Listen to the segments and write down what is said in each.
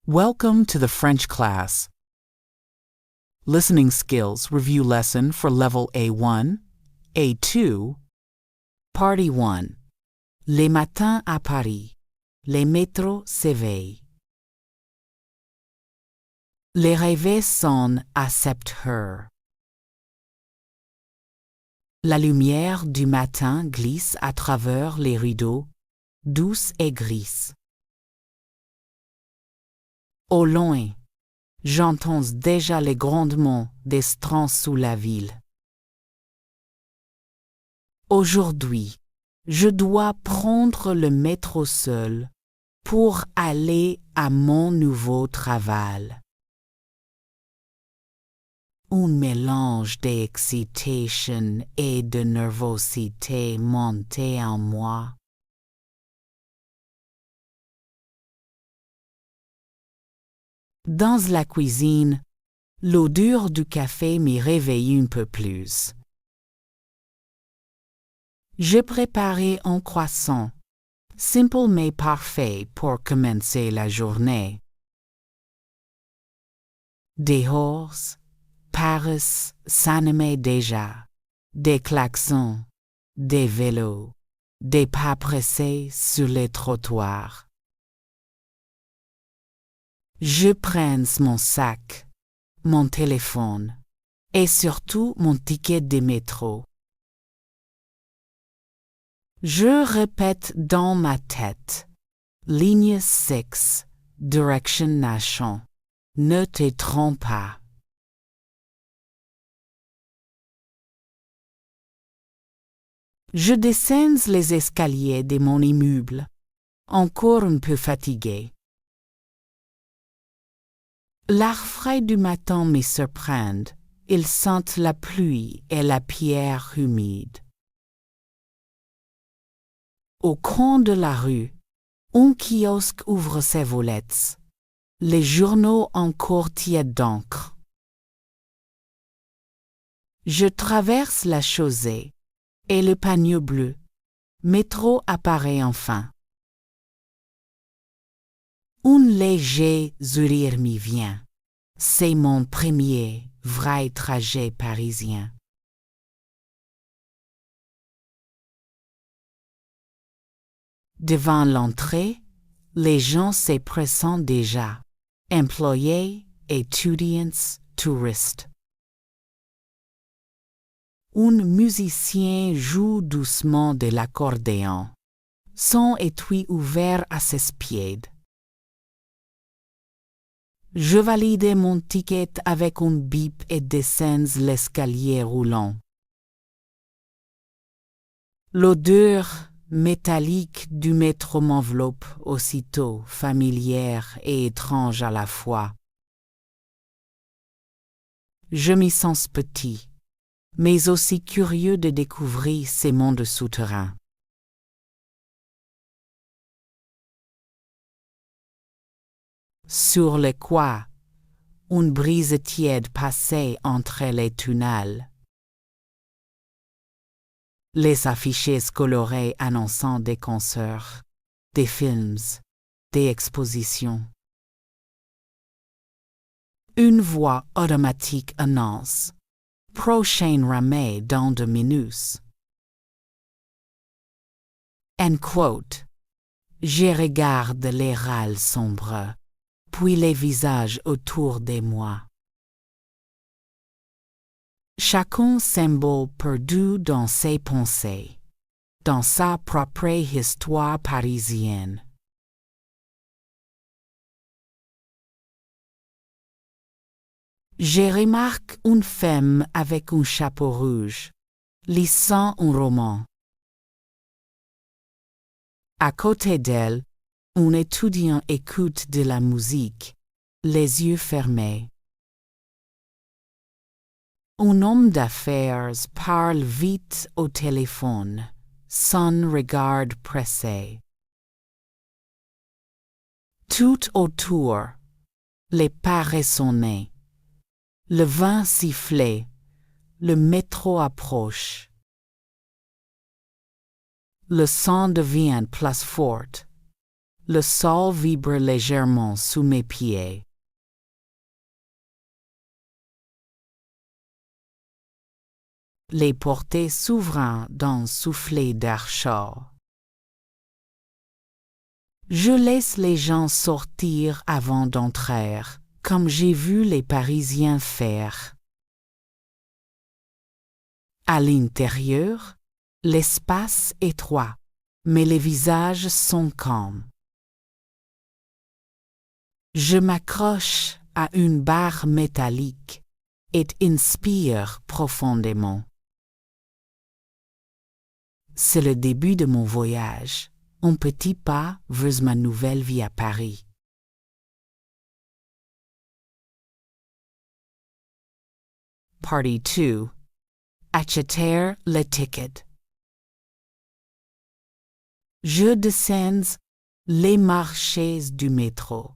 Welcome to the French class. Listening Skills Review Lesson for Level A1, A2, Partie 1. Les matins à Paris. Les métros s'éveillent. Les réveils sonnent à 7 heures. La lumière du matin glisse à travers les rideaux, douce et grise. Au loin, j'entends déjà les grondements des trains sous la ville. Aujourd'hui, je dois prendre le métro seul pour aller à mon nouveau travail. Un mélange d'excitation et de nervosité montait en moi. Dans la cuisine, l'odeur du café m'y réveille un peu plus. J'ai préparé un croissant, simple mais parfait pour commencer la journée. Dehors, Paris s'animait déjà. Des klaxons, des vélos, des pas pressés sur les trottoirs. Je prends mon sac, mon téléphone et surtout mon ticket de métro. Je répète dans ma tête, ligne 6, direction Nation. Ne te trompe pas. Je descends les escaliers de mon immeuble, encore un peu fatigué. L'air frais du matin me surprend. Il sent la pluie et la pierre humide. Au coin de la rue, un kiosque ouvre ses volets. Les journaux encore tièdes d'encre. Je traverse la chaussée et le panneau bleu. Métro apparaît enfin. Un léger sourire m'y vient. C'est mon premier vrai trajet parisien. Devant l'entrée, les gens se présentent déjà. Employés, étudiants, touristes. Un musicien joue doucement de l'accordéon. Son étui ouvert à ses pieds. Je valide mon ticket avec un bip et descends l'escalier roulant. L'odeur métallique du métro m'enveloppe aussitôt, familière et étrange à la fois. Je m'y sens petit, mais aussi curieux de découvrir ces mondes souterrains. Sur le quai, une brise tiède passait entre les tunnels. Les affiches colorées annonçant des concerts, des films, des expositions. Une voix automatique annonce « Prochain ramet dans 2 minutes ». End quote. Je regarde les râles sombres, puis les visages autour de moi. Chacun semble perdu dans ses pensées, dans sa propre histoire parisienne. Je remarque une femme avec un chapeau rouge, lisant un roman. À côté d'elle, un étudiant écoute de la musique, les yeux fermés. Un homme d'affaires parle vite au téléphone, son regard pressé. Tout autour, les pas résonnaient. Le vent sifflait, le métro approche. Le son devient place forte. Le sol vibre légèrement sous mes pieds. Les portes s'ouvrent d'un soufflet d'air chaud. Je laisse les gens sortir avant d'entrer, comme j'ai vu les Parisiens faire. À l'intérieur, l'espace est étroit, mais les visages sont calmes. Je m'accroche à une barre métallique et inspire profondément. C'est le début de mon voyage, un petit pas vers ma nouvelle vie à Paris. Partie 2. Acheter le ticket. Je descends les marches du métro.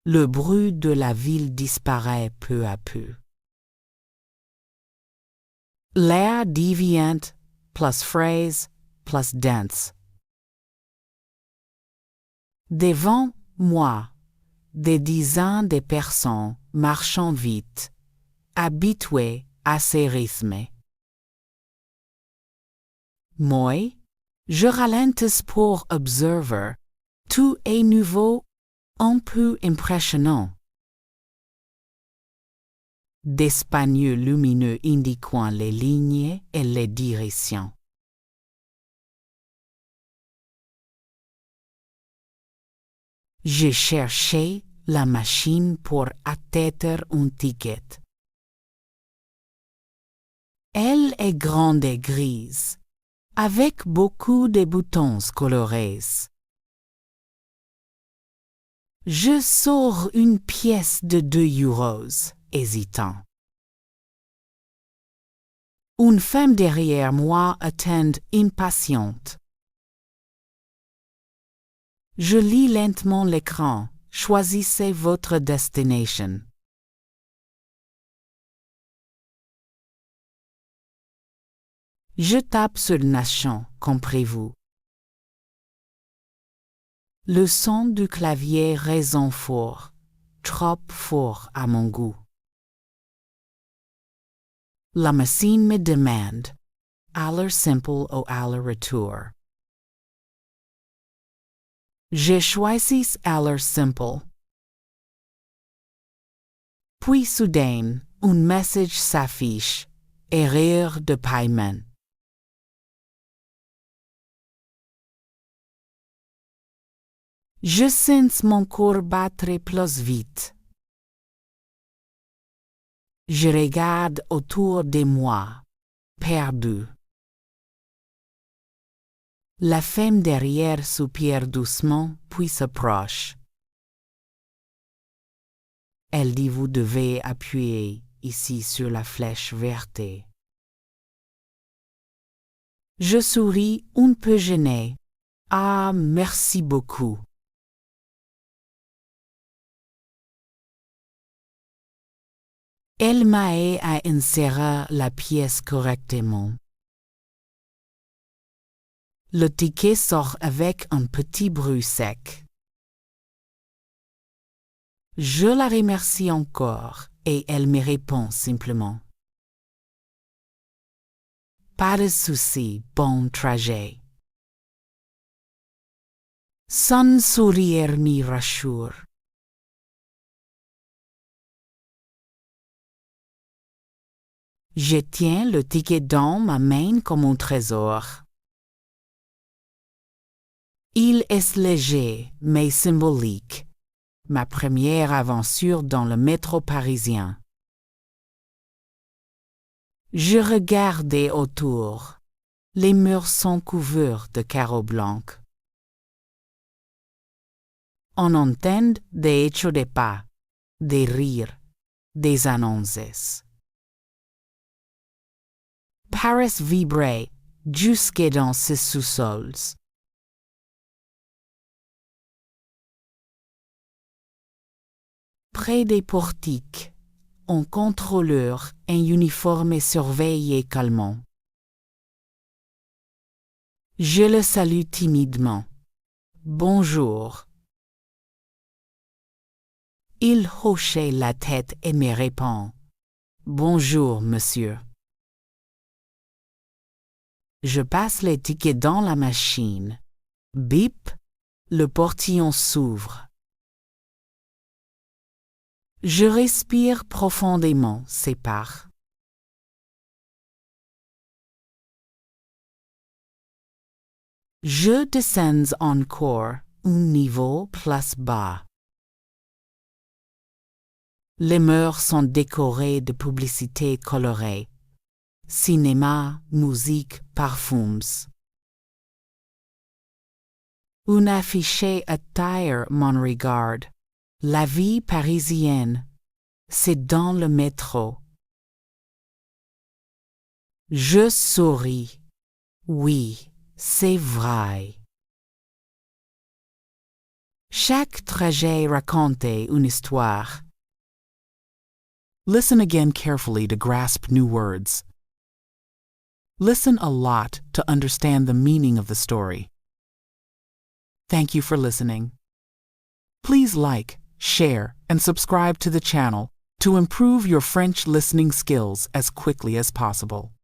Le bruit de la ville disparaît peu à peu. L'air devient plus frais, plus dense. Devant moi, des dizaines de personnes marchant vite, habituées à ces rythmes. Moi, je ralentis pour observer. Tout est nouveau, un peu impressionnant. Des panneaux lumineux indiquant les lignes et les directions. J'ai cherché la machine pour acheter un ticket. Elle est grande et grise, avec beaucoup de boutons colorés. Je sors une pièce de 2 €, hésitant. Une femme derrière moi attend impatiente. Je lis lentement l'écran. Choisissez votre destination. Je tape sur Nation, comprenez-vous. Le son du clavier résonne fort, trop fort à mon goût. La machine me demande, à l'heure simple ou à l'heure retour. Je choisis à l'heure simple. Puis soudain, un message s'affiche, erreur de paiement. Je sens mon cœur battre plus vite. Je regarde autour de moi, perdu. La femme derrière soupire doucement puis s'approche. Elle dit vous devez appuyer ici sur la flèche verte. Je souris un peu gêné. Ah, merci beaucoup. Elle m'aide à insérer la pièce correctement. Le ticket sort avec un petit bruit sec. Je la remercie encore et elle me répond simplement. Pas de souci, bon trajet. Son sourire me rassure. Je tiens le ticket dans ma main comme un trésor. Il est léger, mais symbolique. Ma première aventure dans le métro parisien. Je regardais autour. Les murs sont couverts de carreaux blancs. On entend des échos de pas, des rires, des annonces. Paris vibrait jusque dans ses sous-sols. Près des portiques, un contrôleur en uniforme surveillait calmement. Je le salue timidement. Bonjour, Il hochait la tête et me répond. Bonjour, monsieur. Je passe les tickets dans la machine. Bip, le portillon s'ouvre. Je respire profondément, sépare. Je descends encore un niveau plus bas. Les murs sont décorés de publicités colorées. Cinéma, musique, parfums. Un affiché attire mon regard. La vie parisienne, c'est dans le métro. Je souris. Oui, c'est vrai. Chaque trajet racontait une histoire. Listen again carefully to grasp new words. Listen a lot to understand the meaning of the story. Thank you for listening. Please like, share, and subscribe to the channel to improve your French listening skills as quickly as possible.